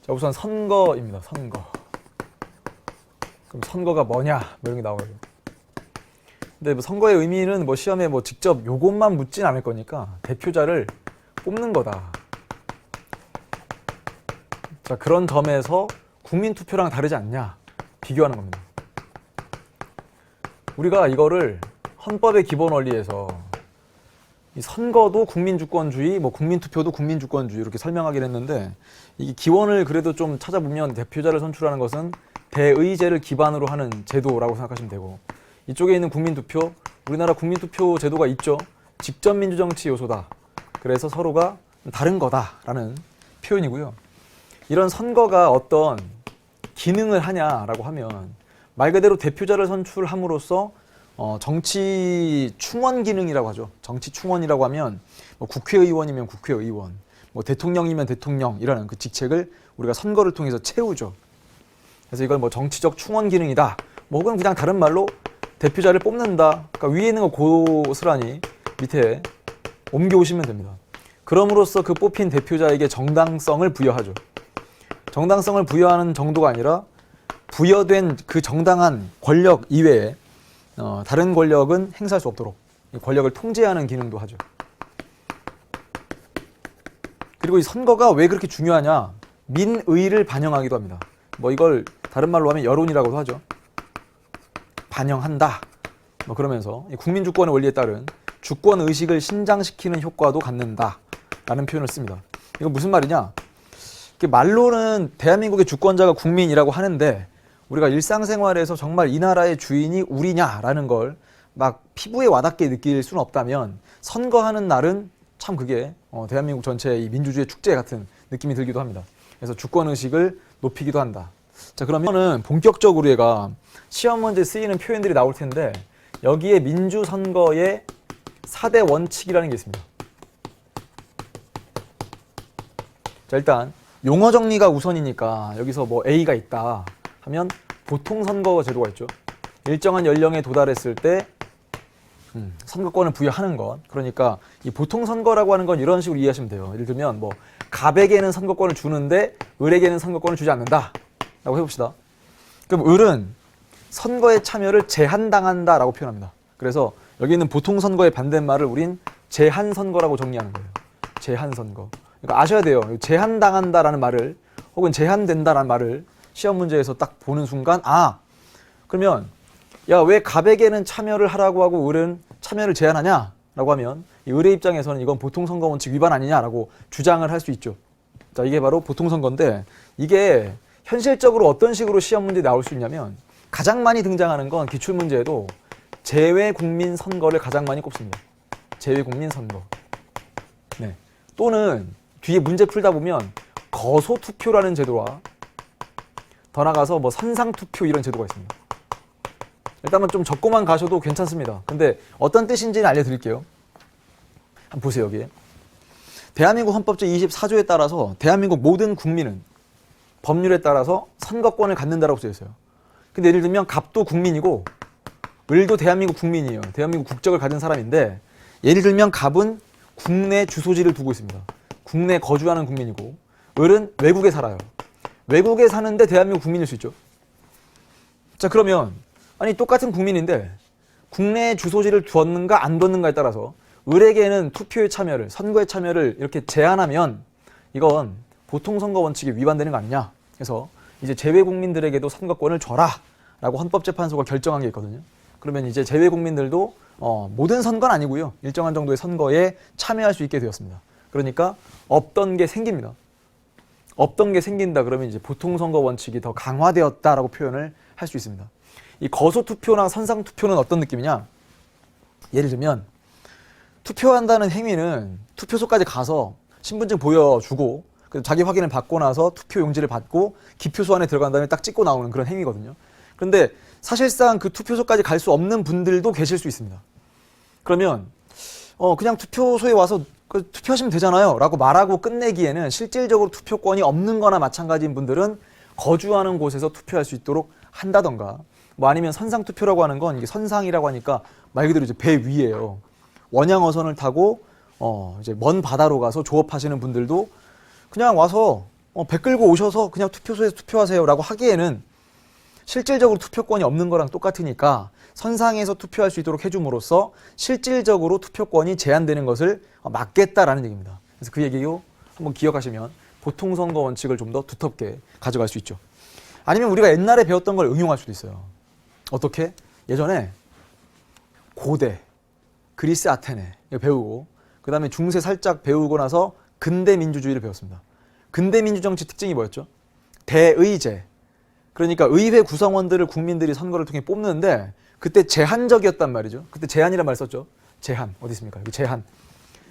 자, 우선 선거입니다. 선거. 그럼 선거가 뭐냐? 뭐 이런 게 나와요. 근데 뭐 선거의 의미는 뭐 시험에 뭐 직접 요것만 묻진 않을 거니까 대표자를 뽑는 거다. 자, 그런 점에서 국민투표랑 다르지 않냐? 비교하는 겁니다. 우리가 이거를 헌법의 기본 원리에서 이 선거도 국민주권주의, 뭐 국민투표도 국민주권주의 이렇게 설명하긴 했는데 이게 기원을 그래도 좀 찾아보면 대표자를 선출하는 것은 대의제를 기반으로 하는 제도라고 생각하시면 되고 이쪽에 있는 국민투표, 우리나라 국민투표 제도가 있죠. 직접민주정치 요소다. 그래서 서로가 다른 거다라는 표현이고요. 이런 선거가 어떤 기능을 하냐라고 하면 말 그대로 대표자를 선출함으로써 정치 충원 기능이라고 하죠. 정치 충원이라고 하면 뭐 국회의원이면 국회의원, 뭐 대통령이면 대통령이라는 그 직책을 우리가 선거를 통해서 채우죠. 그래서 이걸 뭐 정치적 충원 기능이다. 뭐 혹은 그냥 다른 말로 대표자를 뽑는다. 그러니까 위에 있는 거 고스란히 밑에 옮겨오시면 됩니다. 그럼으로써 그 뽑힌 대표자에게 정당성을 부여하죠. 정당성을 부여하는 정도가 아니라 부여된 그 정당한 권력 이외에 다른 권력은 행사할 수 없도록 권력을 통제하는 기능도 하죠. 그리고 이 선거가 왜 그렇게 중요하냐? 민의를 반영하기도 합니다. 뭐 이걸 다른 말로 하면 여론이라고도 하죠. 반영한다. 뭐 그러면서 국민주권의 원리에 따른 주권 의식을 신장시키는 효과도 갖는다라는 표현을 씁니다. 이거 무슨 말이냐? 말로는 대한민국의 주권자가 국민이라고 하는데 우리가 일상생활에서 정말 이 나라의 주인이 우리냐라는 걸 막 피부에 와닿게 느낄 수는 없다면 선거하는 날은 참 그게 대한민국 전체의 이 민주주의 축제 같은 느낌이 들기도 합니다. 그래서 주권의식을 높이기도 한다. 자, 그러면은 본격적으로 얘가 시험 문제에 쓰이는 표현들이 나올 텐데 여기에 민주선거의 4대 원칙이라는 게 있습니다. 자, 일단 용어 정리가 우선이니까 여기서 뭐 A가 있다 하면 보통선거 제도가 있죠. 일정한 연령에 도달했을 때 선거권을 부여하는 것. 그러니까 이 보통선거라고 하는 건 이런 식으로 이해하시면 돼요. 예를 들면 뭐 갑에게는 선거권을 주는데 을에게는 선거권을 주지 않는다 라고 해봅시다. 그럼 을은 선거에 참여를 제한당한다 라고 표현합니다. 그래서 여기 있는 보통선거의 반대말을 우린 제한선거라고 정리하는 거예요. 제한선거. 그러니까 아셔야 돼요. 제한당한다라는 말을 혹은 제한된다라는 말을 시험 문제에서 딱 보는 순간 그러면 야, 왜 갑에게는 참여를 하라고 하고 을은 참여를 제한하냐? 라고 하면 이 을의 입장에서는 이건 보통선거 원칙 위반 아니냐라고 주장을 할 수 있죠. 자, 이게 바로 보통선거인데 이게 현실적으로 어떤 식으로 시험 문제에 나올 수 있냐면 가장 많이 등장하는 건 기출문제에도 재외국민선거를 가장 많이 꼽습니다. 재외국민선거. 네. 또는 뒤에 문제 풀다 보면 거소투표라는 제도와 더 나가서 뭐 선상투표 이런 제도가 있습니다. 일단은 좀 적고만 가셔도 괜찮습니다. 근데 어떤 뜻인지는 알려드릴게요. 한번 보세요. 여기에 대한민국 헌법 제24조에 따라서 대한민국 모든 국민은 법률에 따라서 선거권을 갖는다라고 쓰여 있어요. 근데 예를 들면 갑도 국민이고 을도 대한민국 국민이에요. 대한민국 국적을 가진 사람인데 예를 들면 갑은 국내 주소지를 두고 있습니다. 국내에 거주하는 국민이고 을은 외국에 살아요. 외국에 사는데 대한민국 국민일 수 있죠. 자, 그러면 아니 똑같은 국민인데 국내에 주소지를 두었는가 안 두었는가에 따라서 을에게는 투표에 참여를, 선거에 참여를 이렇게 제한하면 이건 보통선거 원칙에 위반되는 거 아니냐. 그래서 이제 재외국민들에게도 선거권을 줘라 라고 헌법재판소가 결정한 게 있거든요. 그러면 이제 재외국민들도 모든 선거는 아니고요. 일정한 정도의 선거에 참여할 수 있게 되었습니다. 그러니까 없던 게 생깁니다. 없던 게 생긴다 그러면 이제 보통선거 원칙이 더 강화되었다라고 표현을 할 수 있습니다. 이 거소투표나 선상투표는 어떤 느낌이냐? 예를 들면 투표한다는 행위는 투표소까지 가서 신분증 보여주고 자기 확인을 받고 나서 투표 용지를 받고 기표소 안에 들어간 다음에 딱 찍고 나오는 그런 행위거든요. 그런데 사실상 그 투표소까지 갈 수 없는 분들도 계실 수 있습니다. 그러면 그냥 투표소에 와서 투표하시면 되잖아요 라고 말하고 끝내기에는 실질적으로 투표권이 없는 거나 마찬가지인 분들은 거주하는 곳에서 투표할 수 있도록 한다던가 뭐 아니면 선상투표라고 하는 건 이게 선상이라고 하니까 말 그대로 이제 배 위에요. 원양어선을 타고 이제 먼 바다로 가서 조업하시는 분들도 그냥 와서 배 끌고 오셔서 그냥 투표소에서 투표하세요라고 하기에는 실질적으로 투표권이 없는 거랑 똑같으니까 선상에서 투표할 수 있도록 해줌으로써 실질적으로 투표권이 제한되는 것을 막겠다라는 얘기입니다. 그래서 그 얘기요 한번 기억하시면 보통선거 원칙을 좀 더 두텁게 가져갈 수 있죠. 아니면 우리가 옛날에 배웠던 걸 응용할 수도 있어요. 어떻게? 예전에 고대, 그리스 아테네 배우고 그 다음에 중세 살짝 배우고 나서 근대 민주주의를 배웠습니다. 근대 민주정치 특징이 뭐였죠? 대의제. 그러니까 의회 구성원들을 국민들이 선거를 통해 뽑는데 그때 제한적이었단 말이죠. 그때 제한이란 말 썼죠. 제한. 어디 있습니까? 여기 제한.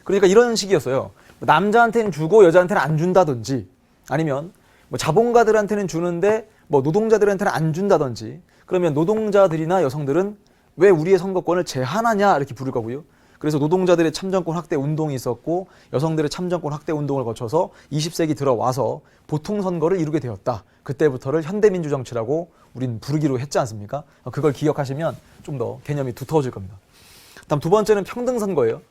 그러니까 이런 식이었어요. 남자한테는 주고 여자한테는 안 준다든지 아니면 뭐 자본가들한테는 주는데 뭐 노동자들한테는 안 준다든지 그러면 노동자들이나 여성들은 왜 우리의 선거권을 제한하냐 이렇게 부를 거고요. 그래서 노동자들의 참정권 확대 운동이 있었고 여성들의 참정권 확대 운동을 거쳐서 20세기 들어와서 보통선거를 이루게 되었다. 그때부터를 현대민주정치라고 우린 부르기로 했지 않습니까? 그걸 기억하시면 좀 더 개념이 두터워질 겁니다. 다음 두 번째는 평등선거예요.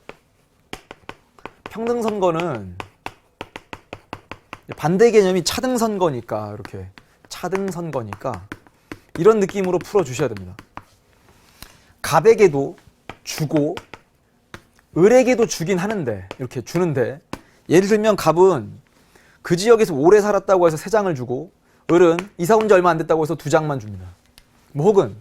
평등선거는 반대 개념이 차등선거니까 이렇게 차등선거니까 이런 느낌으로 풀어주셔야 됩니다. 갑에게도 주고 을에게도 주긴 하는데 이렇게 주는데 예를 들면 갑은 그 지역에서 오래 살았다고 해서 3장을 주고 을은 이사 온 지 얼마 안 됐다고 해서 2장만 줍니다. 뭐 혹은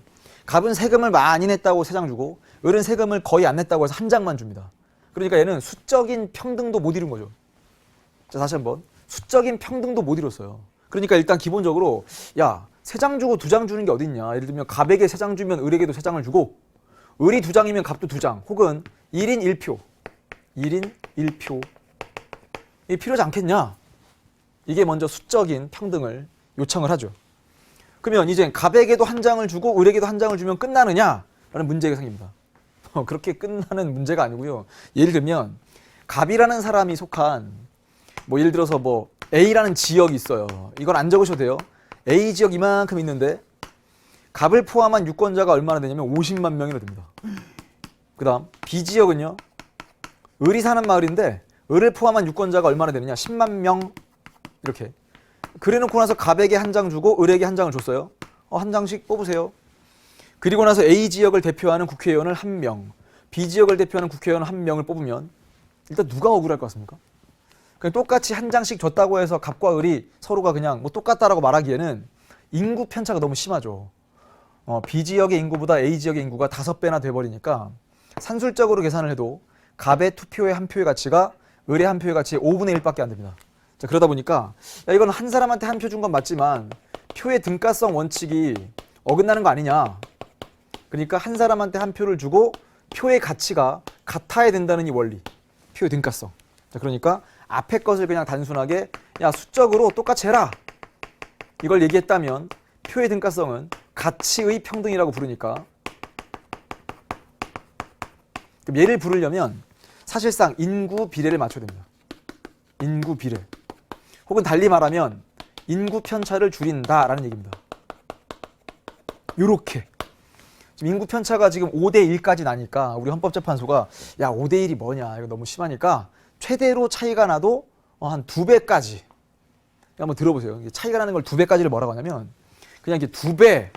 갑은 세금을 많이 냈다고 3장 주고 을은 세금을 거의 안 냈다고 해서 1장만 줍니다. 그러니까 얘는 수적인 평등도 못 이룬 거죠. 자, 다시 한번 수적인 평등도 못 이뤘어요. 그러니까 일단 기본적으로 야 3장 주고 2장 주는 게 어딨냐. 예를 들면 갑에게 3장 주면 을에게도 3장을 주고 을이 2장이면 갑도 2장 혹은 1인 1표 1인 1표 이게 필요하지 않겠냐. 이게 먼저 수적인 평등을 요청을 하죠. 그러면 이제 갑에게도 1장을 주고 을에게도 1장을 주면 끝나느냐라는 문제가 생깁니다. 그렇게 끝나는 문제가 아니고요. 예를 들면 갑이라는 사람이 속한 뭐 예를 들어서 뭐 A라는 지역이 있어요. 이건 안 적으셔도 돼요. A 지역 이만큼 있는데 갑을 포함한 유권자가 얼마나 되냐면 50만 명이나 됩니다. 그 다음 B 지역은요. 을이 사는 마을인데 을을 포함한 유권자가 얼마나 되느냐 10만 명 이렇게 그래놓고 나서 갑에게 1장 주고 을에게 1장을 줬어요. 1장씩 뽑으세요. 그리고 나서 A 지역을 대표하는 국회의원을 1명 B 지역을 대표하는 국회의원 1명을 뽑으면 일단 누가 억울할 것 같습니까? 그냥 똑같이 1장씩 줬다고 해서 갑과 을이 서로가 그냥 뭐 똑같다라고 말하기에는 인구 편차가 너무 심하죠. B 지역의 인구보다 A 지역의 인구가 5배나 돼버리니까 산술적으로 계산을 해도 갑의 투표의 한 표의 가치가 을의 한 표의 가치의 5분의 1밖에 안 됩니다. 자, 그러다 보니까 야, 이건 한 사람한테 한 표 준 건 맞지만 표의 등가성 원칙이 어긋나는 거 아니냐. 그러니까 한 사람한테 한 표를 주고 표의 가치가 같아야 된다는 이 원리. 표의 등가성. 자, 그러니까 앞에 것을 그냥 단순하게 야 수적으로 똑같이 해라. 이걸 얘기했다면 표의 등가성은 가치의 평등이라고 부르니까 그럼 얘를 부르려면 사실상 인구 비례를 맞춰야 됩니다. 인구 비례. 혹은 달리 말하면 인구 편차를 줄인다라는 얘기입니다. 요렇게. 지금 인구 편차가 지금 5대1까지 나니까 우리 헌법재판소가 야 5대1이 뭐냐 이거 너무 심하니까 최대로 차이가 나도 한 2배까지 한번 들어보세요. 차이가 나는 걸 2배까지를 뭐라고 하냐면 그냥 이렇게 2배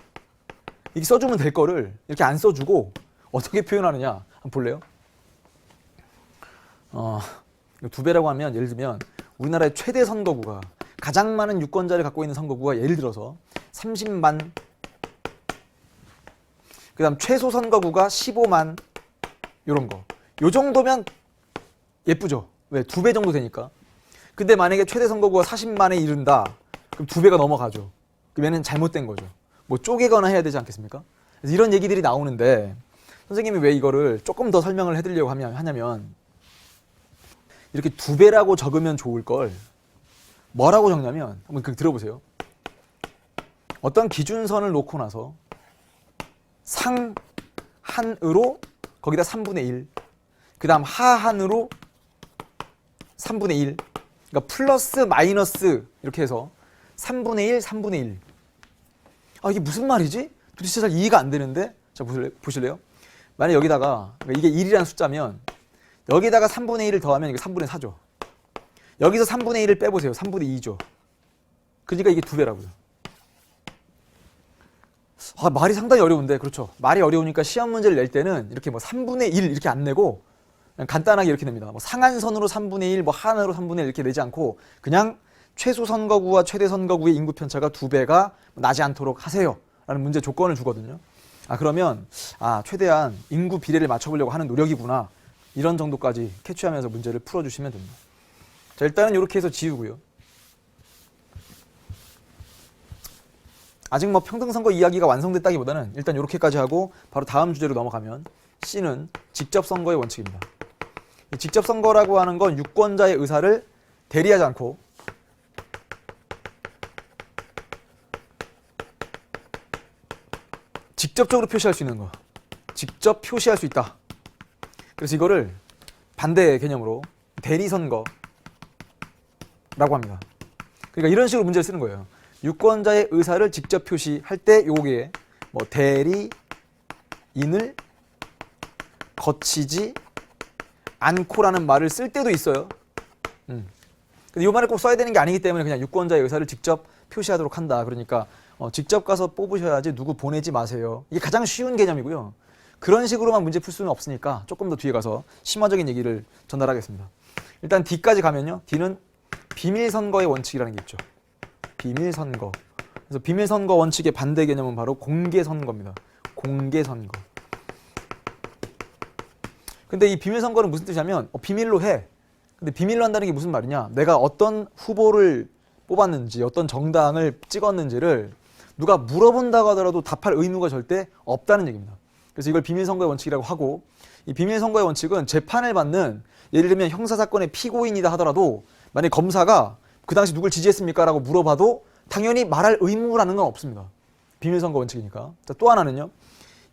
이렇게 써주면 될 거를 이렇게 안 써주고 어떻게 표현하느냐 한번 볼래요? 2배라고 하면 예를 들면 우리나라의 최대 선거구가 가장 많은 유권자를 갖고 있는 선거구가 예를 들어서 30만 그 다음 최소 선거구가 15만 요런 거. 요 정도면 예쁘죠? 왜? 2배 정도 되니까. 근데 만약에 최대 선거구가 40만에 이른다. 그럼 2배가 넘어가죠. 그럼 얘는 잘못된 거죠. 뭐 쪼개거나 해야 되지 않겠습니까? 그래서 이런 얘기들이 나오는데 선생님이 왜 이거를 조금 더 설명을 해드리려고 하냐면 이렇게 2배라고 적으면 좋을 걸 뭐라고 적냐면 한번 들어보세요. 어떤 기준선을 놓고 나서 상한으로 거기다 3분의 1 그 다음 하한으로 3분의 1 그러니까 플러스 마이너스 이렇게 해서 3분의 1, 3분의 1 이게 무슨 말이지? 도대체 잘 이해가 안 되는데 자 보실래요? 만약 여기다가 이게 1이라는 숫자면 여기다가 3분의 1을 더하면 이게 3분의 4죠. 여기서 3분의 1을 빼보세요. 3분의 2죠. 그러니까 이게 2배라고요. 아, 말이 상당히 어려운데, 그렇죠. 말이 어려우니까 시험 문제를 낼 때는 이렇게 뭐 3분의 1 이렇게 안 내고 그냥 간단하게 이렇게 냅니다. 뭐 상한선으로 3분의 1, 뭐 하나로 3분의 1 이렇게 내지 않고 그냥 최소 선거구와 최대 선거구의 인구 편차가 2배가 나지 않도록 하세요. 라는 문제 조건을 주거든요. 아, 그러면 최대한 인구 비례를 맞춰보려고 하는 노력이구나. 이런 정도까지 캐치하면서 문제를 풀어주시면 됩니다. 자, 일단은 이렇게 해서 지우고요. 아직 뭐 평등선거 이야기가 완성됐다기보다는 일단 이렇게까지 하고 바로 다음 주제로 넘어가면 C는 직접선거의 원칙입니다. 직접선거라고 하는 건 유권자의 의사를 대리하지 않고 직접적으로 표시할 수 있는 거. 직접 표시할 수 있다. 그래서 이거를 반대 개념으로 대리선거라고 합니다. 그러니까 이런 식으로 문제를 쓰는 거예요. 유권자의 의사를 직접 표시할 때 요게 뭐 대리인을 거치지 않고라는 말을 쓸 때도 있어요. 근데 이 말을 꼭 써야 되는 게 아니기 때문에 그냥 유권자의 의사를 직접 표시하도록 한다. 그러니까 직접 가서 뽑으셔야지 누구 보내지 마세요. 이게 가장 쉬운 개념이고요. 그런 식으로만 문제 풀 수는 없으니까 조금 더 뒤에 가서 심화적인 얘기를 전달하겠습니다. 일단 D까지 가면요. D는 비밀선거의 원칙이라는 게 있죠. 비밀선거. 그래서 비밀선거 원칙의 반대 개념은 바로 공개선거입니다. 공개선거. 근데 이 비밀선거는 무슨 뜻이냐면 비밀로 해. 근데 비밀로 한다는 게 무슨 말이냐. 내가 어떤 후보를 뽑았는지 어떤 정당을 찍었는지를 누가 물어본다고 하더라도 답할 의무가 절대 없다는 얘기입니다. 그래서 이걸 비밀선거의 원칙이라고 하고 이 비밀선거의 원칙은 재판을 받는 예를 들면 형사사건의 피고인이다 하더라도 만약 검사가 그 당시 누굴 지지했습니까? 라고 물어봐도 당연히 말할 의무라는 건 없습니다. 비밀선거 원칙이니까. 자, 또 하나는요.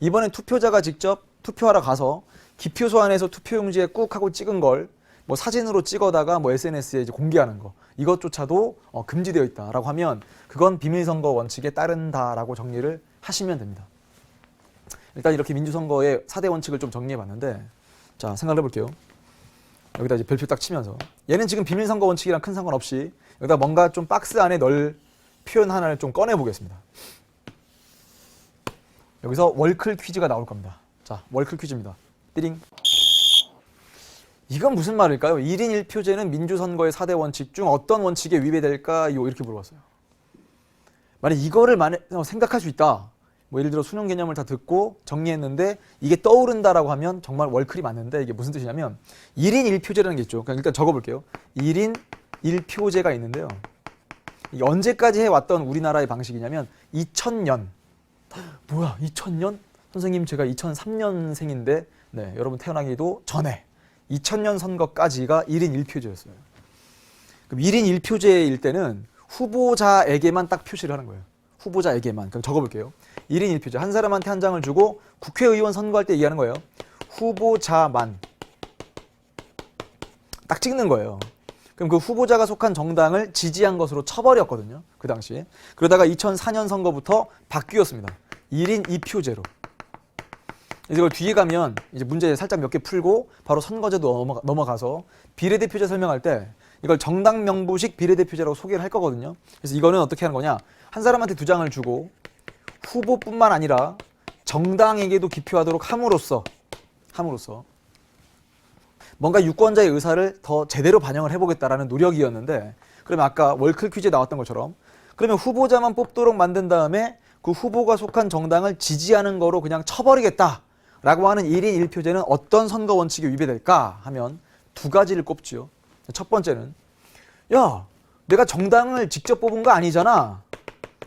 이번에 투표자가 직접 투표하러 가서 기표소 안에서 투표용지에 꾹 하고 찍은 걸 뭐 사진으로 찍어다가 뭐 SNS에 이제 공개하는 거 이것조차도 금지되어 있다라고 하면 그건 비밀선거 원칙에 따른다라고 정리를 하시면 됩니다. 일단 이렇게 민주선거의 4대 원칙을 좀 정리해 봤는데 자, 생각을 해볼게요. 여기다 이제 별표 딱 치면서 얘는 지금 비밀선거 원칙이랑 큰 상관없이 여기다 뭔가 좀 박스 안에 넣을 표현 하나를 좀 꺼내 보겠습니다. 여기서 월클 퀴즈가 나올 겁니다. 자, 월클 퀴즈입니다. 띠링. 이건 무슨 말일까요? 1인 1표제는 민주선거의 4대 원칙 중 어떤 원칙에 위배될까요? 이렇게 물어봤어요. 만약 이거를 생각할 수 있다. 뭐 예를 들어 수능 개념을 다 듣고 정리했는데 이게 떠오른다라고 하면 정말 월클이 맞는데 이게 무슨 뜻이냐면 1인 1표제라는 게 있죠. 그냥 일단 적어볼게요. 1인 1표제가 있는데요. 이게 언제까지 해왔던 우리나라의 방식이냐면 2000년. 뭐야 2000년? 선생님 제가 2003년생인데 네, 여러분 태어나기도 전에 2000년 선거까지가 1인 1표제였어요. 그럼 1인 1표제일 때는 후보자에게만 딱 표시를 하는 거예요. 후보자에게만. 그럼 적어볼게요. 1인 1표제. 한 사람한테 한 장을 주고 국회의원 선거할 때 얘기하는 거예요. 후보자만. 딱 찍는 거예요. 그럼 그 후보자가 속한 정당을 지지한 것으로 쳐버렸거든요. 그 당시에. 그러다가 2004년 선거부터 바뀌었습니다. 1인 2표제로. 이걸 뒤에 가면 이제 문제 살짝 몇 개 풀고 바로 선거제도 넘어가서 비례대표제 설명할 때 이걸 정당 명부식 비례대표제라고 소개를 할 거거든요. 그래서 이거는 어떻게 하는 거냐. 한 사람한테 2장을 주고 후보뿐만 아니라 정당에게도 기표하도록 함으로써 뭔가 유권자의 의사를 더 제대로 반영을 해보겠다라는 노력이었는데 그러면 아까 월클 퀴즈에 나왔던 것처럼 그러면 후보자만 뽑도록 만든 다음에 그 후보가 속한 정당을 지지하는 거로 그냥 쳐버리겠다 라고 하는 1인 1표제는 어떤 선거 원칙에 위배될까 하면 2가지를 꼽지요. 첫 번째는 야 내가 정당을 직접 뽑은 거 아니잖아.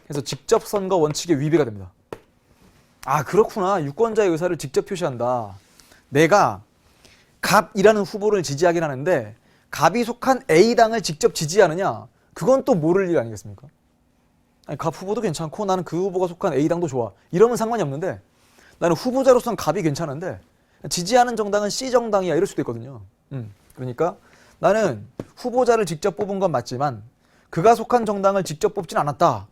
그래서 직접 선거 원칙에 위배가 됩니다. 아 그렇구나. 유권자의 의사를 직접 표시한다. 내가 갑이라는 후보를 지지하긴 하는데 갑이 속한 A당을 직접 지지하느냐 그건 또 모를 일 아니겠습니까? 아니, 갑 후보도 괜찮고 나는 그 후보가 속한 A당도 좋아. 이러면 상관이 없는데 나는 후보자로서는 갑이 괜찮은데 지지하는 정당은 C정당이야 이럴 수도 있거든요. 그러니까 나는 후보자를 직접 뽑은 건 맞지만 그가 속한 정당을 직접 뽑진 않았다.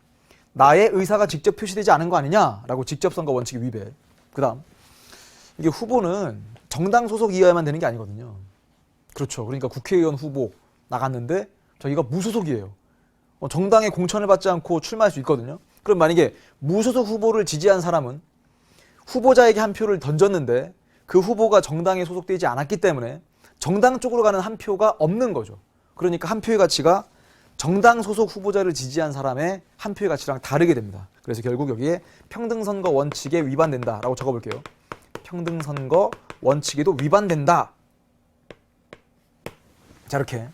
나의 의사가 직접 표시되지 않은 거 아니냐라고 직접선거 원칙의 위배. 그 다음 이게 후보는 정당 소속이어야만 되는 게 아니거든요. 그렇죠. 그러니까 국회의원 후보 나갔는데 저희가 무소속이에요. 정당의 공천을 받지 않고 출마할 수 있거든요. 그럼 만약에 무소속 후보를 지지한 사람은 후보자에게 한 표를 던졌는데 그 후보가 정당에 소속되지 않았기 때문에 정당 쪽으로 가는 한 표가 없는 거죠. 그러니까 한 표의 가치가 정당 소속 후보자를 지지한 사람의 한 표의 가치랑 다르게 됩니다. 그래서 결국 여기에 평등선거 원칙에 위반된다라고 적어볼게요. 평등선거 원칙에도 위반된다. 자, 이렇게.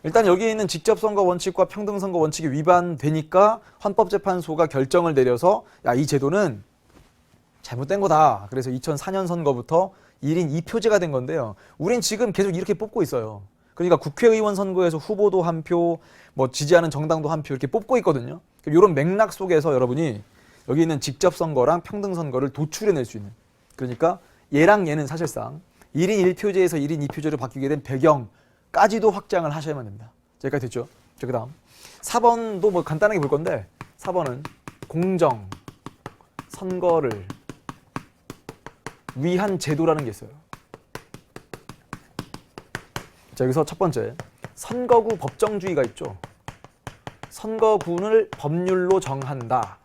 일단 여기 있는 직접선거 원칙과 평등선거 원칙이 위반되니까 헌법재판소가 결정을 내려서 야, 이 제도는 잘못된 거다. 그래서 2004년 선거부터 1인 2표제가 된 건데요. 우린 지금 계속 이렇게 뽑고 있어요. 그러니까 국회의원 선거에서 후보도 한 표, 뭐 지지하는 정당도 한 표 이렇게 뽑고 있거든요. 이런 맥락 속에서 여러분이 여기 있는 직접선거랑 평등선거를 도출해낼 수 있는, 그러니까 얘랑 얘는 사실상 1인 1표제에서 1인 2표제로 바뀌게 된 배경까지도 확장을 하셔야만 됩니다. 여기까지 됐죠? 자, 그 다음 4번도 뭐 간단하게 볼 건데 4번은 공정 선거를 위한 제도라는 게 있어요. 자, 여기서 첫 번째, 선거구 법정주의가 있죠. 선거구를 법률로 정한다.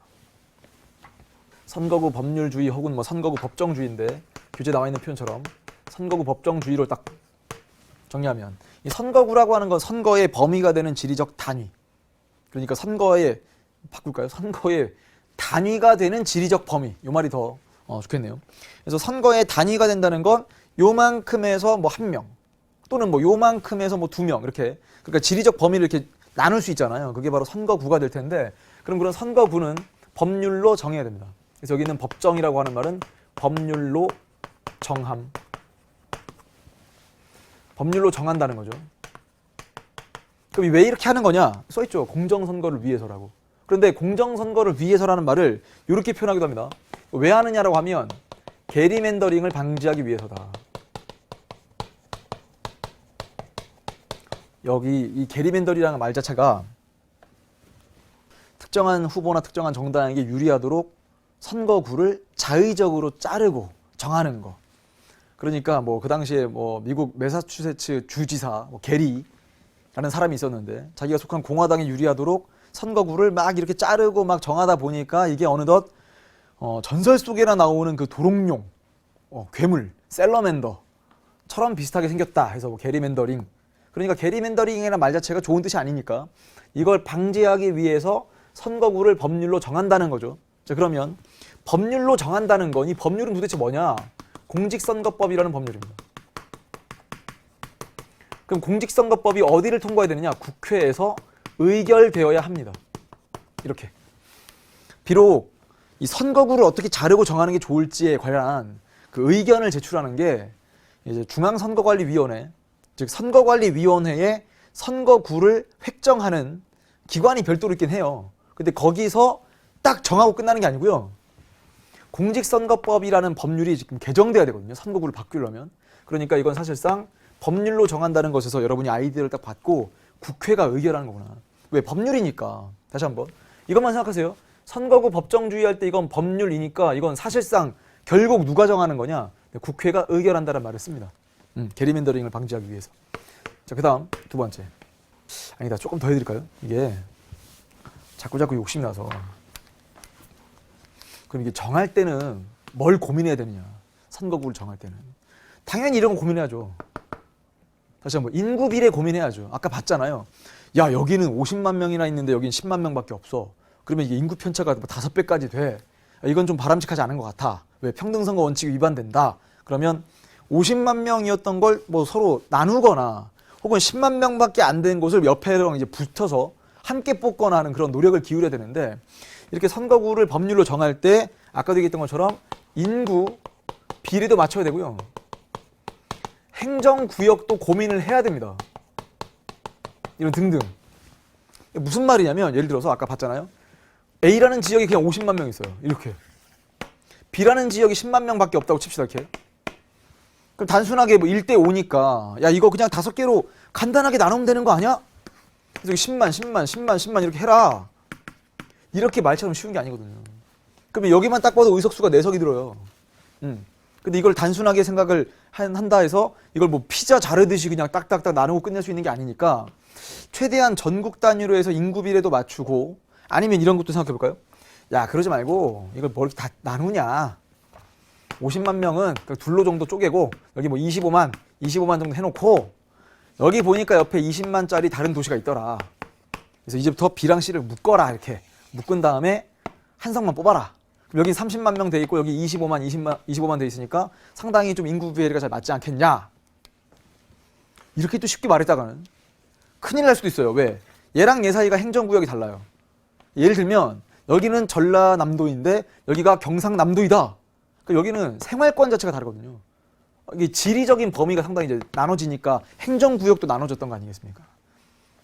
선거구 법률주의 혹은 뭐 선거구 법정주의인데 교재에 나와 있는 표현처럼 선거구 법정주의로 딱 정리하면 이 선거구라고 하는 건 선거의 범위가 되는 지리적 단위. 그러니까 선거의 바꿀까요? 선거의 단위가 되는 지리적 범위. 이 말이 더 좋겠네요. 그래서 선거의 단위가 된다는 건 요만큼에서 뭐 한 명 또는 뭐 요만큼에서 뭐 두 명 이렇게, 그러니까 지리적 범위를 이렇게 나눌 수 있잖아요. 그게 바로 선거구가 될 텐데, 그럼 그런 선거구는 법률로 정해야 됩니다. 그래서 여기 있는 법정이라고 하는 말은 법률로 정함. 법률로 정한다는 거죠. 그럼 왜 이렇게 하는 거냐? 써있죠. 공정선거를 위해서라고. 그런데 공정선거를 위해서라는 말을 이렇게 표현하기도 합니다. 왜 하느냐라고 하면 게리맨더링을 방지하기 위해서다. 여기 이 게리맨더링이라는 말 자체가 특정한 후보나 특정한 정당에게 유리하도록 선거구를 자의적으로 자르고 정하는 거. 그러니까 뭐 그 당시에 뭐 미국 매사추세츠 주지사 뭐 게리라는 사람이 있었는데 자기가 속한 공화당에 유리하도록 선거구를 막 이렇게 자르고 막 정하다 보니까 이게 어느덧 전설 속에나 나오는 그 도롱뇽, 괴물, 셀러맨더처럼 비슷하게 생겼다 해서 뭐 게리맨더링. 그러니까 게리맨더링이라는 말 자체가 좋은 뜻이 아니니까 이걸 방지하기 위해서 선거구를 법률로 정한다는 거죠. 자, 그러면 법률로 정한다는 건 이 법률은 도대체 뭐냐? 공직선거법이라는 법률입니다. 그럼 공직선거법이 어디를 통과해야 되느냐? 국회에서 의결되어야 합니다. 이렇게. 비록 이 선거구를 어떻게 자르고 정하는 게 좋을지에 관한 그 의견을 제출하는 게 이제 중앙선거관리위원회, 즉 선거관리위원회에 선거구를 획정하는 기관이 별도로 있긴 해요. 근데 거기서 딱 정하고 끝나는 게 아니고요. 공직선거법이라는 법률이 지금 개정돼야 되거든요. 선거구를 바꾸려면. 그러니까 이건 사실상 법률로 정한다는 것에서 여러분이 아이디어를 딱 받고 국회가 의결하는 거구나. 왜? 법률이니까. 다시 한번. 이것만 생각하세요. 선거구 법정주의 할 때 이건 법률이니까 이건 사실상 결국 누가 정하는 거냐? 국회가 의결한다는 말을 씁니다. 게리맨더링을 방지하기 위해서. 자, 그 다음 두 번째. 아니다, 조금 더 해드릴까요? 이게 자꾸 욕심이 나서. 그럼 이게 정할 때는 뭘 고민해야 되느냐? 선거구를 정할 때는 당연히 이런 거 고민해야죠. 다시 한번 인구 비례 고민해야죠. 아까 봤잖아요. 야, 여기는 50만 명이나 있는데 여기는 10만 명밖에 없어. 그러면 이게 인구 편차가 5배까지 돼. 이건 좀 바람직하지 않은 것 같아. 왜? 평등선거 원칙이 위반된다. 그러면 50만 명이었던 걸 뭐 서로 나누거나 혹은 10만 명밖에 안 된 곳을 옆에랑 이제 붙어서 함께 뽑거나 하는 그런 노력을 기울여야 되는데, 이렇게 선거구를 법률로 정할 때 아까도 얘기했던 것처럼 인구 비례도 맞춰야 되고요. 행정구역도 고민을 해야 됩니다. 이런 등등. 무슨 말이냐면 예를 들어서 아까 봤잖아요. A라는 지역에 그냥 50만 명 있어요. 이렇게. B라는 지역이 10만 명밖에 없다고 칩시다. 이렇게. 그럼 단순하게 뭐 1대5니까 야, 이거 그냥 5개로 간단하게 나누면 되는 거 아니야? 그래서 10만 이렇게 해라. 이렇게 말처럼 쉬운 게 아니거든요. 그러면 여기만 딱 봐도 의석수가 4석이 들어요. 근데 이걸 단순하게 생각을 한다 해서 이걸 뭐 피자 자르듯이 그냥 딱딱딱 나누고 끝낼 수 있는 게 아니니까 최대한 전국 단위로 해서 인구 비례도 맞추고 아니면 이런 것도 생각해 볼까요? 야, 그러지 말고 이걸 뭘 다 나누냐. 50만 명은 둘로 정도 쪼개고 여기 뭐 25만 정도 해놓고 여기 보니까 옆에 20만짜리 다른 도시가 있더라. 그래서 이제부터 B랑 C를 묶어라. 이렇게 묶은 다음에 한 성만 뽑아라. 그럼 여기 30만 명 돼 있고 여기 25만 돼 있으니까 상당히 좀 인구 비례가 잘 맞지 않겠냐. 이렇게 또 쉽게 말했다가는 큰일 날 수도 있어요. 왜? 얘랑 얘 사이가 행정구역이 달라요. 예를 들면 여기는 전라남도인데 여기가 경상남도이다. 그러니까 여기는 생활권 자체가 다르거든요. 이게 지리적인 범위가 상당히 이제 나눠지니까 행정구역도 나눠졌던 거 아니겠습니까?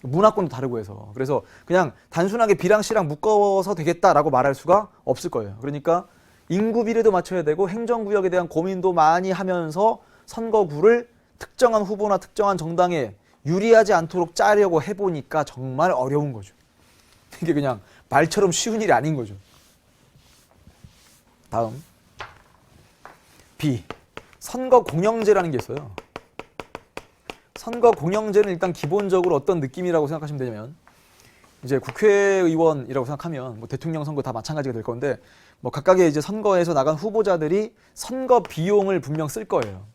문화권도 다르고 해서. 그래서 그냥 단순하게 B랑 C랑 묶어서 되겠다라고 말할 수가 없을 거예요. 그러니까 인구 비례도 맞춰야 되고 행정구역에 대한 고민도 많이 하면서 선거구를 특정한 후보나 특정한 정당에 유리하지 않도록 짜려고 해보니까 정말 어려운 거죠. 이게 그냥 말처럼 쉬운 일이 아닌 거죠. 다음 B. 선거 공영제라는 게 있어요. 선거 공영제는 일단 기본적으로 어떤 느낌이라고 생각하시면 되냐면 이제 국회의원이라고 생각하면 뭐 대통령 선거 다 마찬가지가 될 건데 뭐 각각의 이제 선거에서 나간 후보자들이 선거 비용을 분명 쓸 거예요.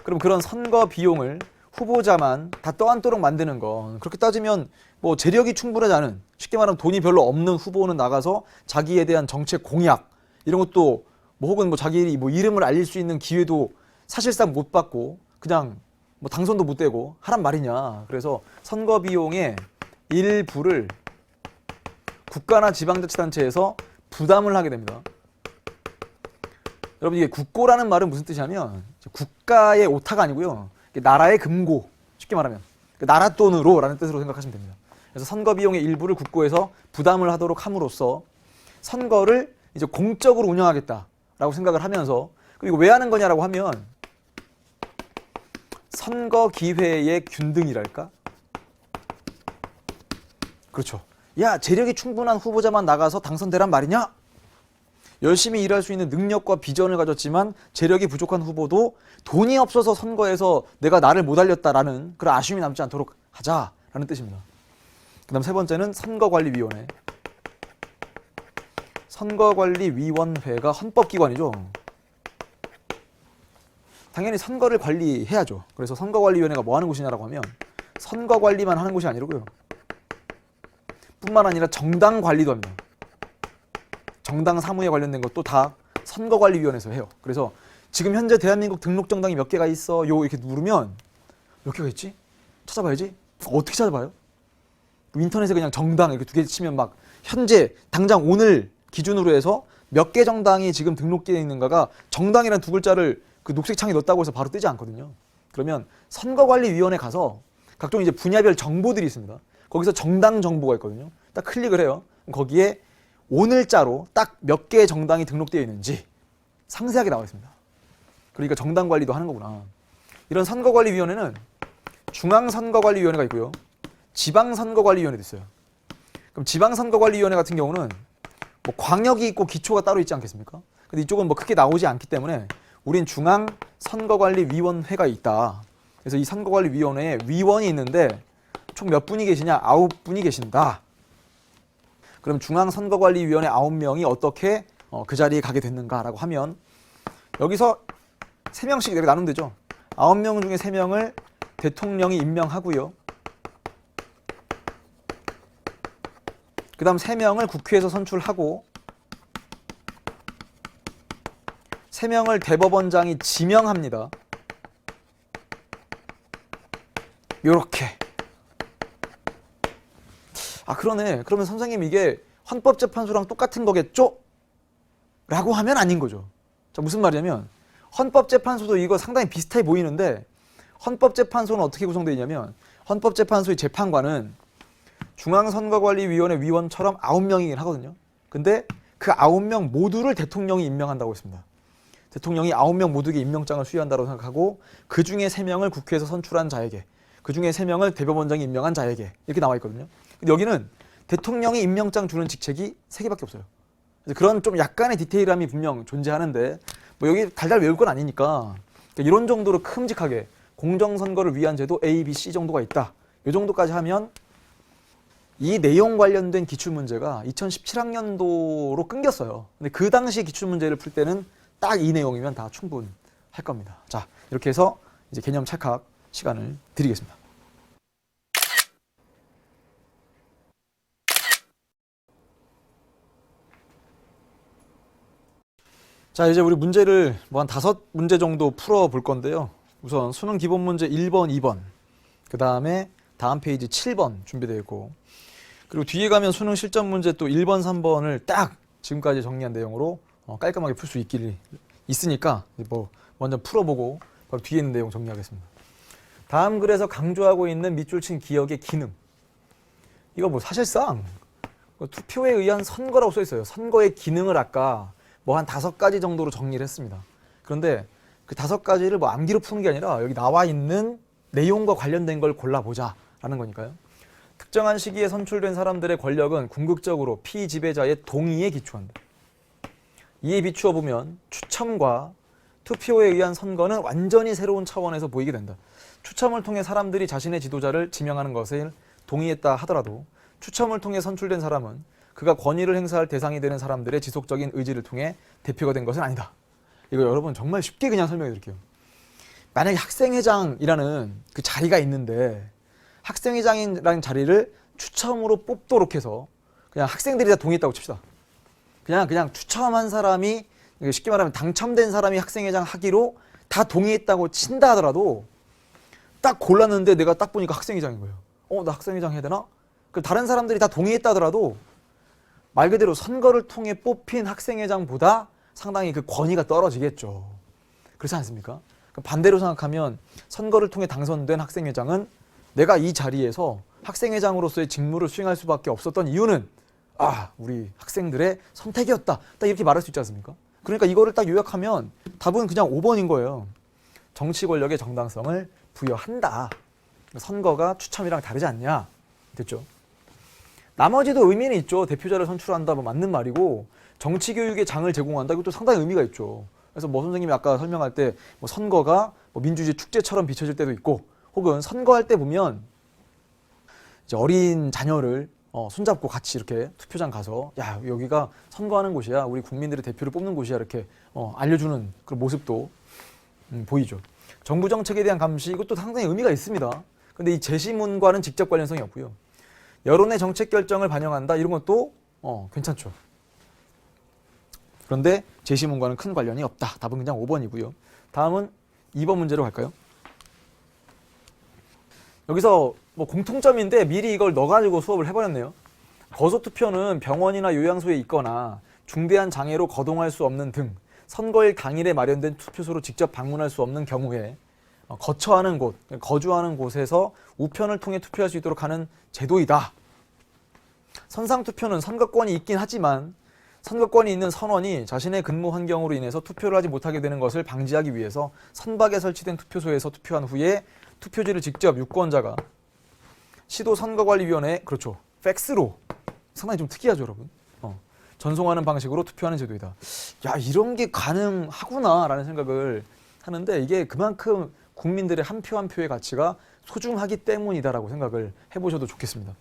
그럼 그런 선거 비용을 후보자만 다 떠안도록 만드는 건 그렇게 따지면 뭐 재력이 충분하지 않은 쉽게 말하면 돈이 별로 없는 후보는 나가서 자기에 대한 정책 공약 이런 것도 뭐 혹은 뭐 자기 뭐 이름을 알릴 수 있는 기회도 사실상 못 받고 그냥 뭐 당선도 못 되고 하란 말이냐. 그래서 선거 비용의 일부를 국가나 지방자치단체에서 부담을 하게 됩니다. 여러분 이게 국고라는 말은 무슨 뜻이냐면 국가의 오타가 아니고요. 나라의 금고, 쉽게 말하면 나라 돈으로 라는 뜻으로 생각하시면 됩니다. 그래서 선거 비용의 일부를 국고에서 부담을 하도록 함으로써 선거를 이제 공적으로 운영하겠다라고 생각을 하면서 그리고 왜 하는 거냐라고 하면 선거 기회의 균등이랄까? 그렇죠. 야, 재력이 충분한 후보자만 나가서 당선되란 말이냐? 열심히 일할 수 있는 능력과 비전을 가졌지만 재력이 부족한 후보도 돈이 없어서 선거에서 내가 나를 못 알렸다라는 그런 아쉬움이 남지 않도록 하자라는 뜻입니다. 그 다음 세 번째는 선거관리위원회. 선거관리위원회가 헌법기관이죠. 당연히 선거를 관리해야죠. 그래서 선거관리위원회가 뭐 하는 곳이냐라고 하면 선거 관리만 하는 곳이 아니고요. 뿐만 아니라 정당 관리도 합니다. 정당 사무에 관련된 것도 다 선거관리위원회에서 해요. 그래서 지금 현재 대한민국 등록 정당이 몇 개가 있어? 요 이렇게 누르면 몇 개가 있지? 찾아봐야지. 어떻게 찾아봐요? 인터넷에 그냥 정당 이렇게 두 개 치면 막 현재 당장 오늘 기준으로 해서 몇 개 정당이 지금 등록되어 있는가가 정당이란 두 글자를 그 녹색 창에 넣었다고 해서 바로 뜨지 않거든요. 그러면 선거관리위원회 가서 각종 이제 분야별 정보들이 있습니다. 거기서 정당 정보가 있거든요. 딱 클릭을 해요. 거기에 오늘자로 딱 몇 개의 정당이 등록되어 있는지 상세하게 나와 있습니다. 그러니까 정당 관리도 하는 거구나. 이런 선거관리위원회는 중앙선거관리위원회가 있고요. 지방선거관리위원회도 있어요. 그럼 지방선거관리위원회 같은 경우는 뭐 광역이 있고 기초가 따로 있지 않겠습니까? 근데 이쪽은 뭐 크게 나오지 않기 때문에 우린 중앙선거관리위원회가 있다. 그래서 이 선거관리위원회에 위원이 있는데 총 몇 분이 계시냐? 9분이 계신다. 그럼 중앙선거관리위원회 9명이 어떻게 그 자리에 가게 됐는가라고 하면 여기서 3명씩 이렇게 나누면 되죠. 9명 중에 3명을 대통령이 임명하고요. 그 다음 3명을 국회에서 선출하고 3명을 대법원장이 지명합니다. 요렇게. 아, 그러네. 그러면 선생님 이게 헌법재판소랑 똑같은 거겠죠? 라고 하면 아닌 거죠. 자, 무슨 말이냐면 헌법재판소도 이거 상당히 비슷해 보이는데 헌법재판소는 어떻게 구성되어 있냐면 헌법재판소의 재판관은 중앙선거관리위원회 위원처럼 9명이긴 하거든요. 근데 그 9명 모두를 대통령이 임명한다고 했습니다. 대통령이 9명 모두에게 임명장을 수여한다고 생각하고 그 중에 3명을 국회에서 선출한 자에게 그 중에 3명을 대법원장이 임명한 자에게 이렇게 나와 있거든요. 근데 여기는 대통령이 임명장 주는 직책이 3개밖에 없어요. 그런 좀 약간의 디테일함이 분명 존재하는데 뭐 여기 달달 외울 건 아니니까 이런 정도로 큼직하게 공정선거를 위한 제도 A, B, C 정도가 있다. 이 정도까지 하면 이 내용 관련된 기출문제가 2017학년도로 끊겼어요. 근데 그 당시 기출문제를 풀 때는 딱 이 내용이면 다 충분할 겁니다. 자, 이렇게 해서 이제 개념 찰칵 시간을 드리겠습니다. 자, 이제 우리 문제를 뭐 한 5문제 정도 풀어 볼 건데요. 우선 수능 기본 문제 1번, 2번, 그 다음에 다음 페이지 7번 준비되어 있고, 그리고 뒤에 가면 수능 실전 문제 또 1번, 3번을 딱 지금까지 정리한 내용으로 깔끔하게 풀 수 있으니까 뭐 먼저 풀어보고 바로 뒤에 있는 내용 정리하겠습니다. 다음 글에서 강조하고 있는 밑줄 친 기억의 기능. 이거 뭐 사실상 투표에 의한 선거라고 써 있어요. 선거의 기능을 아까 뭐 한 5가지 정도로 정리를 했습니다. 그런데 그 5가지를 뭐 암기로 푸는 게 아니라 여기 나와 있는 내용과 관련된 걸 골라보자라는 거니까요. 특정한 시기에 선출된 사람들의 권력은 궁극적으로 피지배자의 동의에 기초한다. 이에 비추어 보면 추첨과 투표에 의한 선거는 완전히 새로운 차원에서 보이게 된다. 추첨을 통해 사람들이 자신의 지도자를 지명하는 것을 동의했다 하더라도 추첨을 통해 선출된 사람은 그가 권위를 행사할 대상이 되는 사람들의 지속적인 의지를 통해 대표가 된 것은 아니다. 이거 여러분 정말 쉽게 그냥 설명해 드릴게요. 만약에 학생회장이라는 그 자리가 있는데 학생회장이라는 자리를 추첨으로 뽑도록 해서 그냥 학생들이 다 동의했다고 칩시다. 그냥 추첨한 사람이, 쉽게 말하면 당첨된 사람이 학생회장 하기로 다 동의했다고 친다 하더라도 딱 골랐는데 내가 딱 보니까 학생회장인 거예요. 나 학생회장 해야 되나? 그 다른 사람들이 다 동의했다 하더라도 말 그대로 선거를 통해 뽑힌 학생회장보다 상당히 그 권위가 떨어지겠죠. 그렇지 않습니까? 반대로 생각하면 선거를 통해 당선된 학생회장은 내가 이 자리에서 학생회장으로서의 직무를 수행할 수밖에 없었던 이유는 우리 학생들의 선택이었다. 딱 이렇게 말할 수 있지 않습니까? 그러니까 이거를 딱 요약하면 답은 그냥 5번인 거예요. 정치 권력의 정당성을 부여한다. 선거가 추첨이랑 다르지 않냐. 됐죠? 나머지도 의미는 있죠. 대표자를 선출한다, 뭐 맞는 말이고, 정치 교육의 장을 제공한다. 이것도 상당히 의미가 있죠. 그래서 뭐 선생님이 아까 설명할 때 뭐 선거가 뭐 민주주의 축제처럼 비춰질 때도 있고, 혹은 선거할 때 보면 이제 어린 자녀를 손잡고 같이 이렇게 투표장 가서 야, 여기가 선거하는 곳이야. 우리 국민들의 대표를 뽑는 곳이야. 이렇게 알려주는 그런 모습도 보이죠. 정부 정책에 대한 감시, 이것도 상당히 의미가 있습니다. 근데 이 제시문과는 직접 관련성이 없고요. 여론의 정책 결정을 반영한다. 이런 것도 괜찮죠. 그런데 제시문과는 큰 관련이 없다. 답은 그냥 5번이고요. 다음은 2번 문제로 갈까요? 여기서 뭐 공통점인데 미리 이걸 넣어가지고 수업을 해버렸네요. 거소투표는 병원이나 요양소에 있거나 중대한 장애로 거동할 수 없는 등 선거일 당일에 마련된 투표소로 직접 방문할 수 없는 경우에 거처하는 곳, 거주하는 곳에서 우편을 통해 투표할 수 있도록 하는 제도이다. 선상투표는 선거권이 있긴 하지만 선거권이 있는 선원이 자신의 근무 환경으로 인해서 투표를 하지 못하게 되는 것을 방지하기 위해서 선박에 설치된 투표소에서 투표한 후에 투표지를 직접 유권자가 시도선거관리위원회에, 그렇죠, 팩스로, 상당히 좀 특이하죠 여러분, 전송하는 방식으로 투표하는 제도이다. 야, 이런 게 가능하구나 라는 생각을 하는데, 이게 그만큼 국민들의 한 표 한 표의 가치가 소중하기 때문이다라고 생각을 해보셔도 좋겠습니다.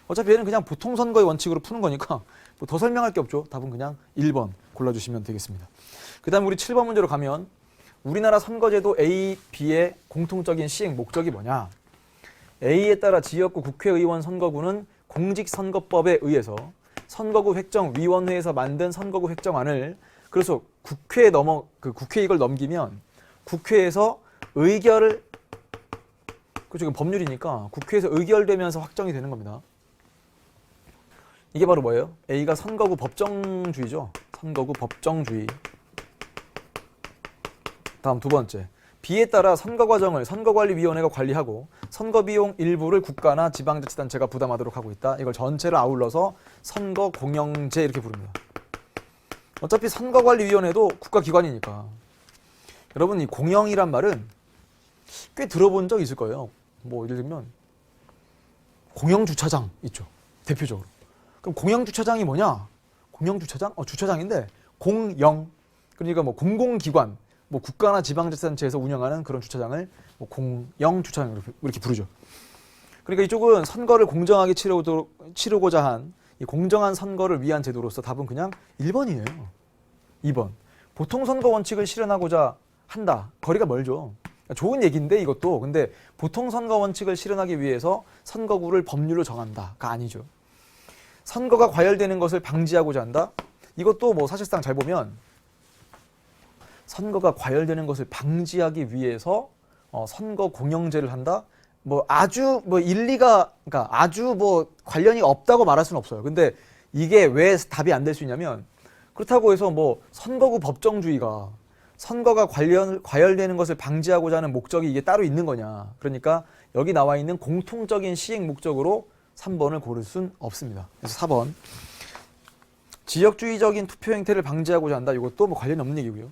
어차피 얘는 그냥 보통선거의 원칙으로 푸는 거니까 뭐 더 설명할 게 없죠. 답은 그냥 1번 골라주시면 되겠습니다. 그 다음 우리 7번 문제로 가면, 우리나라 선거제도 A, B의 공통적인 시행 목적이 뭐냐. A에 따라 지역구 국회의원 선거구는 공직선거법에 의해서 선거구 획정위원회에서 만든 선거구 획정안을, 그래서 국회에 이걸 넘기면 국회에서 의결을, 그렇죠, 이건 법률이니까 국회에서 의결되면서 확정이 되는 겁니다. 이게 바로 뭐예요? A가 선거구 법정주의죠. 선거구 법정주의. 다음 두 번째, B에 따라 선거 과정을 선거관리위원회가 관리하고 선거 비용 일부를 국가나 지방자치단체가 부담하도록 하고 있다. 이걸 전체를 아울러서 선거공영제 이렇게 부릅니다. 어차피 선거관리위원회도 국가기관이니까. 여러분, 이 공영이란 말은 꽤 들어본 적 있을 거예요. 뭐 예를 들면 공영주차장 있죠, 대표적으로. 그럼 공영주차장이 뭐냐? 공영주차장? 주차장인데 공영, 그러니까 뭐 공공기관, 뭐 국가나 지방자치단체에서 운영하는 그런 주차장을 뭐 공영주차장 이렇게 부르죠. 그러니까 이쪽은 선거를 공정하게 치르고자 한 이 공정한 선거를 위한 제도로서 답은 그냥 1번이에요. 2번. 보통 선거 원칙을 실현하고자 한다. 거리가 멀죠. 좋은 얘기인데 이것도. 근데 보통 선거 원칙을 실현하기 위해서 선거구를 법률로 정한다가 아니죠. 선거가 과열되는 것을 방지하고자 한다. 이것도 뭐 사실상 잘 보면 선거가 과열되는 것을 방지하기 위해서 선거 공영제를 한다. 뭐 아주 뭐 일리가 그러니까 아주 뭐 관련이 없다고 말할 수는 없어요. 근데 이게 왜 답이 안 될 수 있냐면 그렇다고 해서 뭐 선거구 법정주의가 선거가 과열되는 것을 방지하고자 하는 목적이 이게 따로 있는 거냐. 그러니까 여기 나와 있는 공통적인 시행 목적으로 3번을 고를 순 없습니다. 그래서 4번. 지역주의적인 투표 행태를 방지하고자 한다. 이것도 뭐 관련이 없는 얘기고요.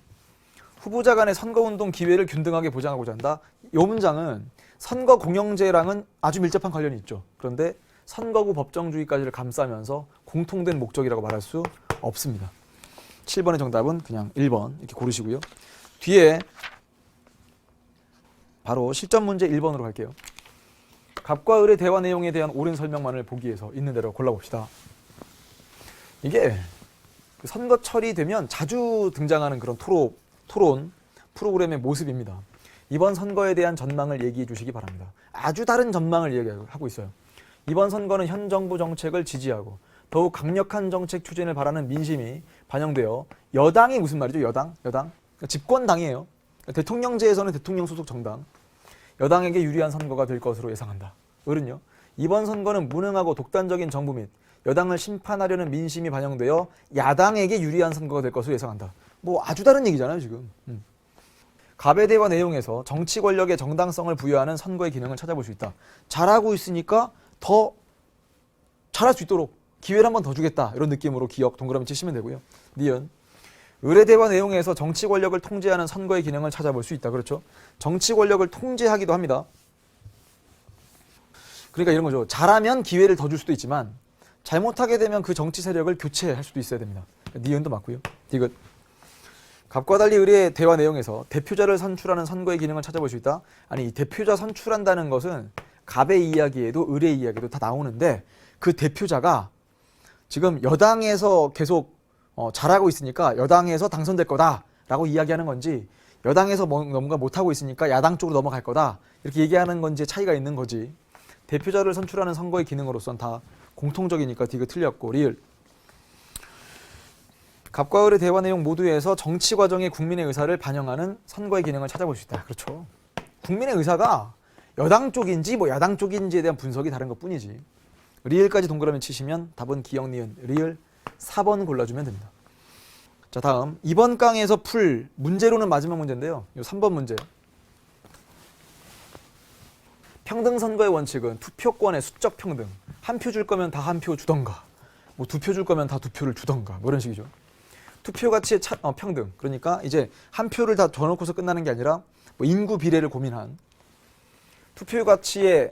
후보자 간의 선거운동 기회를 균등하게 보장하고자 한다. 이 문장은 선거 공영제랑은 아주 밀접한 관련이 있죠. 그런데 선거구 법정주의까지를 감싸면서 공통된 목적이라고 말할 수 없습니다. 7번의 정답은 그냥 1번 이렇게 고르시고요. 뒤에 바로 실전 문제 1번으로 갈게요. 갑과 을의 대화 내용에 대한 옳은 설명만을 보기 위해서 있는 대로 골라봅시다. 이게 선거철이 되면 자주 등장하는 그런 토론 프로그램의 모습입니다. 이번 선거에 대한 전망을 얘기해 주시기 바랍니다. 아주 다른 전망을 얘기하고 있어요. 이번 선거는 현 정부 정책을 지지하고 더욱 강력한 정책 추진을 바라는 민심이 반영되어 여당이 무슨 말이죠? 여당? 집권당이에요. 대통령제에서는 대통령 소속 정당. 여당에게 유리한 선거가 될 것으로 예상한다. 을은요. 이번 선거는 무능하고 독단적인 정부 및 여당을 심판하려는 민심이 반영되어 야당에게 유리한 선거가 될 것으로 예상한다. 뭐 아주 다른 얘기잖아요, 지금. 갑의 대화 내용에서 정치 권력의 정당성을 부여하는 선거의 기능을 찾아볼 수 있다. 잘하고 있으니까 더 잘할 수 있도록 기회를 한 번 더 주겠다. 이런 느낌으로 기억 동그라미 치시면 되고요. 니은. 을의 대화 내용에서 정치 권력을 통제하는 선거의 기능을 찾아볼 수 있다. 그렇죠? 정치 권력을 통제하기도 합니다. 그러니까 이런 거죠. 잘하면 기회를 더 줄 수도 있지만 잘못하게 되면 그 정치 세력을 교체할 수도 있어야 됩니다. 니은도 맞고요. 디귿. 갑과 달리 을의 대화 내용에서 대표자를 선출하는 선거의 기능을 찾아볼 수 있다. 아니, 이 대표자 선출한다는 것은 갑의 이야기에도 을의 이야기에도 다 나오는데 그 대표자가 지금 여당에서 계속 잘하고 있으니까 여당에서 당선될 거다라고 이야기하는 건지 여당에서 뭔가 못하고 있으니까 야당 쪽으로 넘어갈 거다 이렇게 얘기하는 건지 차이가 있는 거지. 대표자를 선출하는 선거의 기능으로선 다 공통적이니까 디귿 틀렸고. 리을. 갑과 을의 대화 내용 모두에서 정치 과정의 국민의 의사를 반영하는 선거의 기능을 찾아볼 수 있다. 그렇죠. 국민의 의사가 여당 쪽인지 뭐 야당 쪽인지에 대한 분석이 다른 것 뿐이지. 리을까지 동그라미 치시면 답은 기역, 니은, 리을 4번 골라주면 됩니다. 자, 다음 이번 강의에서 풀 문제로는 마지막 문제인데요. 이 3번 문제. 평등선거의 원칙은 투표권의 수적 평등. 한 표 줄 거면 다 한 표 주던가 뭐 2표 줄 거면 다 2표를 주던가 뭐 이런 식이죠. 투표 가치의 평등. 그러니까 이제 한 표를 다 줘놓고서 끝나는 게 아니라 뭐 인구 비례를 고민한 투표 가치의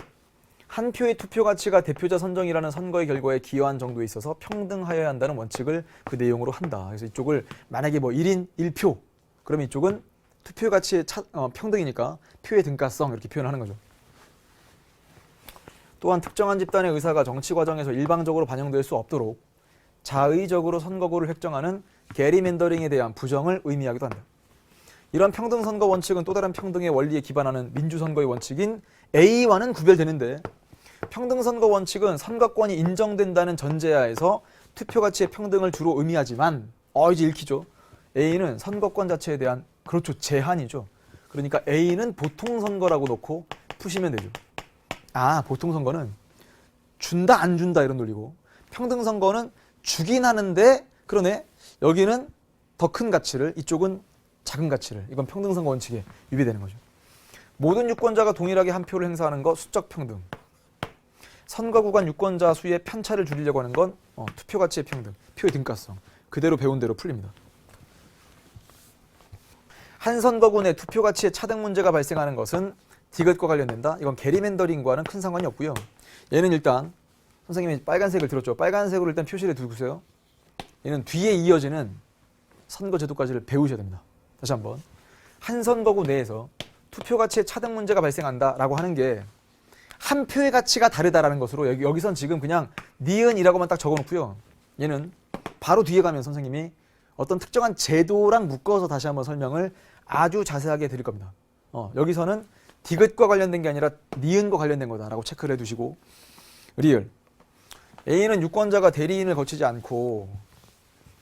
한 표의 투표 가치가 대표자 선정이라는 선거의 결과에 기여한 정도에 있어서 평등하여야 한다는 원칙을 그 내용으로 한다. 그래서 이쪽을 만약에 뭐 1인 1표 그러면 이쪽은 투표 가치의 평등이니까 표의 등가성 이렇게 표현하는 거죠. 또한 특정한 집단의 의사가 정치 과정에서 일방적으로 반영될 수 없도록 자의적으로 선거구를 획정하는 게리맨더링에 대한 부정을 의미하기도 한다. 이런 평등선거 원칙은 또 다른 평등의 원리에 기반하는 민주선거의 원칙인 A와는 구별되는데 평등선거 원칙은 선거권이 인정된다는 전제하에서 투표가치의 평등을 주로 의미하지만 이제 읽히죠. A는 선거권 자체에 대한 그렇죠. 제한이죠. 그러니까 A는 보통선거라고 놓고 푸시면 되죠. 보통선거는 준다 안 준다 이런 논리고 평등선거는 주긴 하는데 그러네. 여기는 더 큰 가치를 이쪽은 작은 가치를 이건 평등선거 원칙에 위배되는 거죠. 모든 유권자가 동일하게 한 표를 행사하는 거 수적 평등. 선거 구간 유권자 수의 편차를 줄이려고 하는 건 투표 가치의 평등, 표의 등가성. 그대로 배운 대로 풀립니다. 한 선거구 내 투표 가치의 차등 문제가 발생하는 것은 디귿과 관련된다. 이건 게리맨더링과는 큰 상관이 없고요. 얘는 일단 선생님이 빨간색을 들었죠. 빨간색으로 일단 표시를 두세요. 얘는 뒤에 이어지는 선거 제도까지를 배우셔야 됩니다. 다시 한번. 한 선거구 내에서 투표 가치의 차등 문제가 발생한다라고 하는 게 한 표의 가치가 다르다라는 것으로 여기선 지금 그냥 니은이라고만 딱 적어놓고요. 얘는 바로 뒤에 가면 선생님이 어떤 특정한 제도랑 묶어서 다시 한번 설명을 아주 자세하게 드릴 겁니다. 여기서는 디귿과 관련된 게 아니라 니은과 관련된 거다라고 체크를 해두시고 리을 A는 유권자가 대리인을 거치지 않고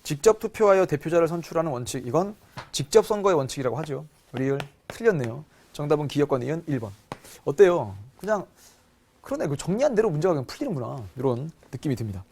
직접 투표하여 대표자를 선출하는 원칙 이건 직접 선거의 원칙이라고 하죠. 리을 틀렸네요. 정답은 기역과 니은 1번. 어때요? 그냥 그러네. 그 정리한 대로 문제가 그냥 풀리는구나. 이런 느낌이 듭니다.